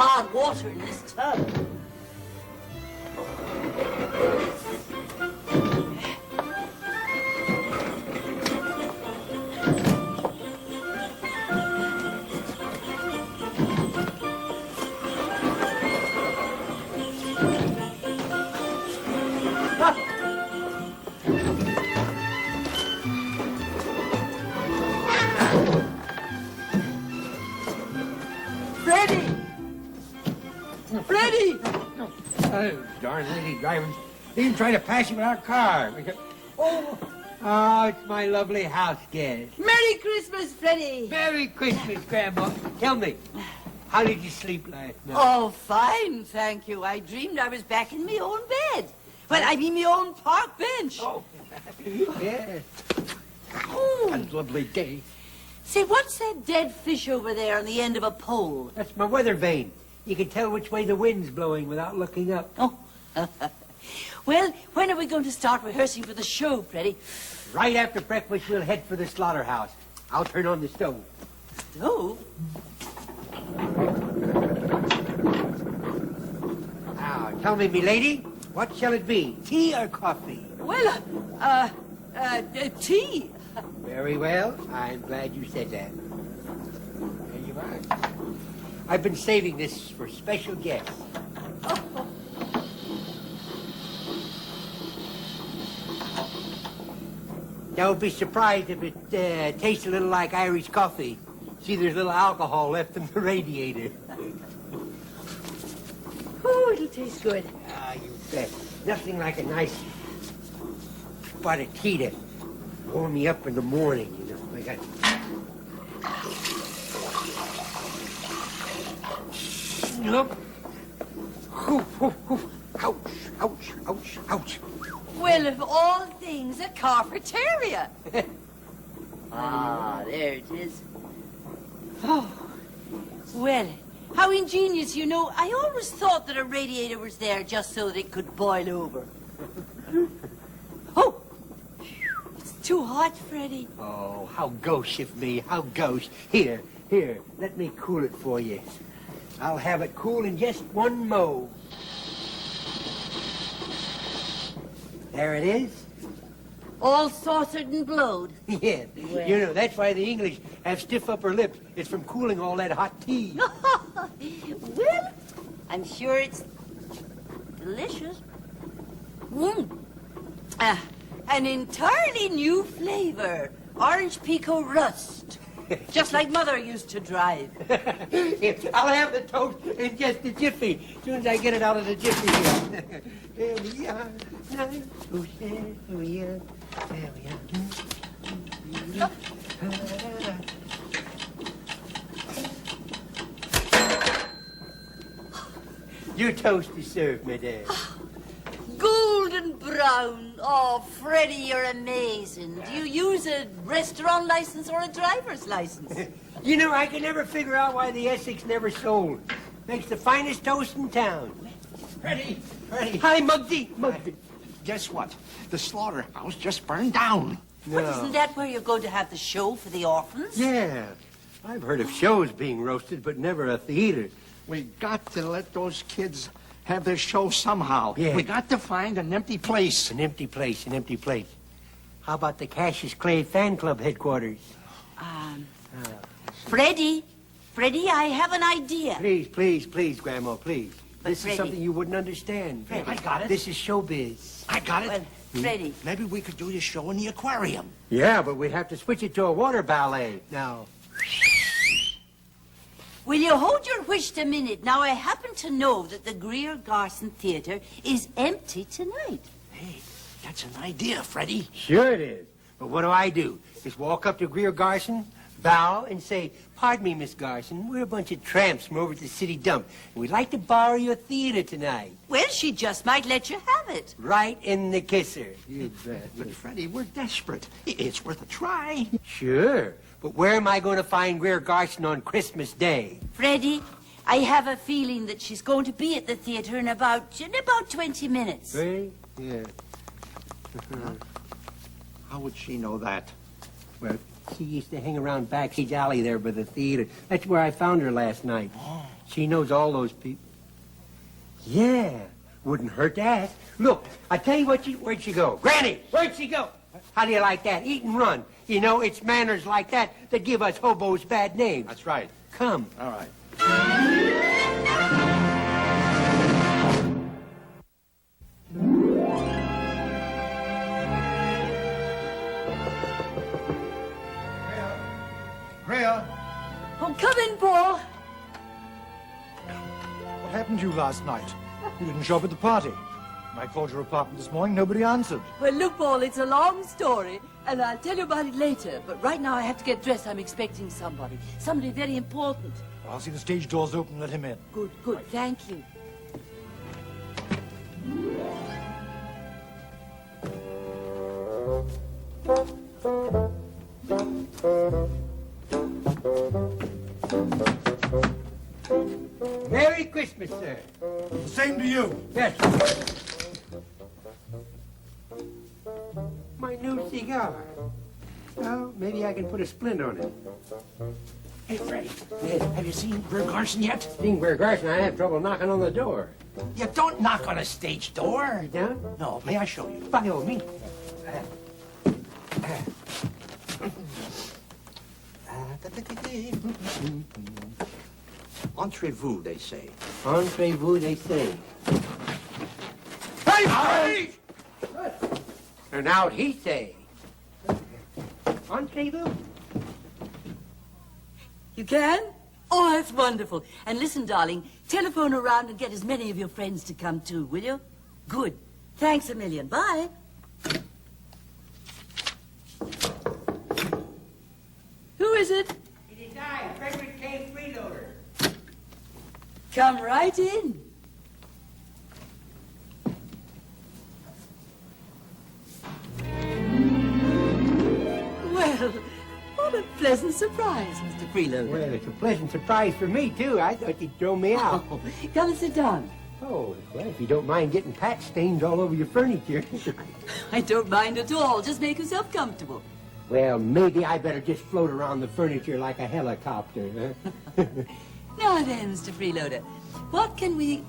hard water in this tub. Freddie! Oh, darn lady drivers. They even try to pass you with our car. Oh, it's my lovely house guest. Merry Christmas, Freddie! Merry Christmas, Grandma. Tell me, how did you sleep last night? Oh, fine, thank you. I dreamed I was back in my own bed. Well, I mean my own park bench. Oh, yes. Oh. A lovely day. Say, what's that dead fish over there on the end of a pole? That's my weather vane. You can tell which way the wind's blowing without looking up. Oh. Well, when are we going to start rehearsing for the show, Freddie? Right after breakfast, we'll head for the slaughterhouse. I'll turn on the stove. Stove? Now, tell me, me lady, what shall it be, tea or coffee? Well, tea. Very well. I'm glad you said that. There you are. I've been saving this for special guests. Oh. Don't be surprised if it tastes a little like Irish coffee. See, there's a little alcohol left in the radiator. Oh, it'll taste good. Ah, you bet. Nothing like a nice spot of tea to warm me up in the morning, you know. I got... Look. Ouch, ouch, ouch, ouch. Well, of all things, a cafeteria. Ah, there it is. Oh, well, how ingenious, you know. I always thought that a radiator was there just so that it could boil over. Oh, it's too hot, Freddie. Oh, how gauche of me, how gauche. Here, let me cool it for you. I'll have it cool in just one mo. There it is. All saucered and blowed. Yeah, Well. you know, that's why the English have stiff upper lips. It's from cooling all that hot tea. Well, I'm sure it's delicious. An entirely new flavor. Orange Pico Rust. Just like Mother used to drive. Yeah, I'll have the toast in just a jiffy, as soon as I get it out of the jiffy. There we are. Oh, yeah. There we are. Your toast is served, madame. Golden brown. Oh, Freddie, you're amazing. Do you use a restaurant license or a driver's license? You know, I can never figure out why the Essex never sold. Makes the finest toast in town. Freddie. Hi, Muggsy. Guess what? The slaughterhouse just burned down. But isn't that where you're going to have the show for the orphans? Yeah. I've heard of shows being roasted, but never a theater. We got to let those kids have their show somehow. Yeah. We got to find an empty place. An empty place. How about the Cassius Clay fan club headquarters? Freddie, I have an idea. Please, Grandma, please. But This Freddie- is something you wouldn't understand. Freddie. I got it. This is showbiz. I got it. Well, Freddie, Maybe we could do the show in the aquarium. Yeah, but we'd have to switch it to a water ballet. Now, will you hold your wish a minute? Now, I happen to know that the Greer Garson Theater is empty tonight. Hey, that's an idea, Freddie. sure it is. But what do? Just walk up to Greer Garson, bow, and say, "Pardon me, Miss Garson, we're a bunch of tramps from over at the city dump, and we'd like to borrow your theater tonight." Well, she just might let you have it. Right in the kisser. You bet. But, Freddie, we're desperate. It's worth a try. Sure. But where am I going to find Greer Garson on Christmas Day? Freddie, I have a feeling that she's going to be at the theater in about 20 minutes. Really? Yeah. How would she know that? Well, she used to hang around backstage alley there by the theater. That's where I found her last night. She knows all those people. Yeah, wouldn't hurt to ask. Look, I tell you what, where'd she go? Granny, where'd she go? How do you like that? Eat and run. You know, it's manners like that that give us hobos bad names. That's right. Come. All right. Greer, Oh, come in, Paul. what happened to you last night? You didn't show up at the party. When I called your apartment this morning, nobody answered. Well, look, Paul, it's a long story, and I'll tell you about it later. But right now I have to get dressed. I'm expecting somebody. Somebody very important. I'll see the stage doors open. Let him in. Good, good. Thank you. Merry Christmas, sir. The same to you. Yes. My new cigar. Well, maybe I can put a splint on it. Hey, Freddie, have you seen Greer Garson yet? Seeing Greer Garson, I have trouble knocking on the door. You don't knock on a stage door. You down? No, may I show you? By all means. Entrez-vous, they say. Entrez-vous, they say. Hey, Freddie! And out he say. Entrez-vous. You can? Oh, that's wonderful. And listen, darling, telephone around and get as many of your friends to come too, will you? Good. Thanks a million. Bye. Who is it? It is I, Frederick K. Freeloader. Come right in. Well, what a pleasant surprise, Mr. Freeloader. Well, it's a pleasant surprise for me, too. I thought you'd throw me out. Oh, come and sit down. Oh, well, if you don't mind getting patch stains all over your furniture. I don't mind at all. Just make yourself comfortable. Well, maybe I better just float around the furniture like a helicopter, huh? Now then, Mr. Freeloader, what can we...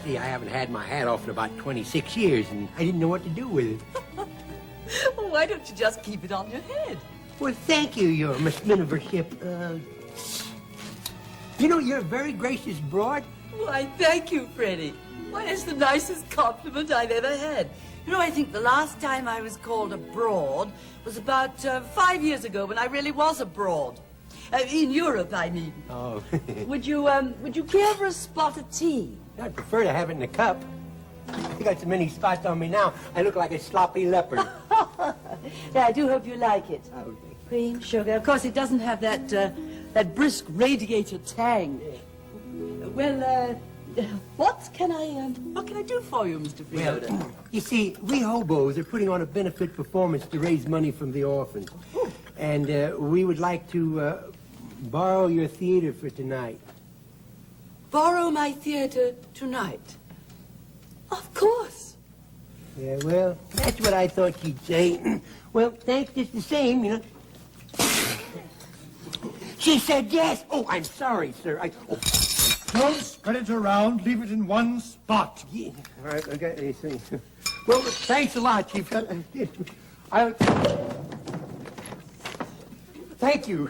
See, I haven't had my hat off in about 26 years, and I didn't know what to do with it. Well, why don't you just keep it on your head? Well, thank you, Your Minivership. You know, you're a very gracious broad. Why, thank you, Freddie. Why, that's the nicest compliment I've ever had. You know, I think the last time I was called a broad was about 5 years ago when I really was a broad. In Europe, I mean. Oh. Would you care for a spot of tea? I'd prefer to have it in a cup. I got so many spots on me now, I look like a sloppy leopard. Yeah, I do hope you like it. Oh, Cream, sugar. Of course, it doesn't have that brisk radiator tang. Well, what can I do for you, Mr. Freeloader? well, you see, we hobos are putting on a benefit performance to raise money from the orphans. And we would like to borrow your theater for tonight. Borrow my theater tonight. Of course. Yeah, well, that's what I thought you'd say. Well, thanks just the same, you know. She said yes. Oh, I'm sorry, sir. Don't spread it around. Leave it in one spot. Yeah. All right, okay. Let me see. Well, thanks a lot, Chief. Thank you.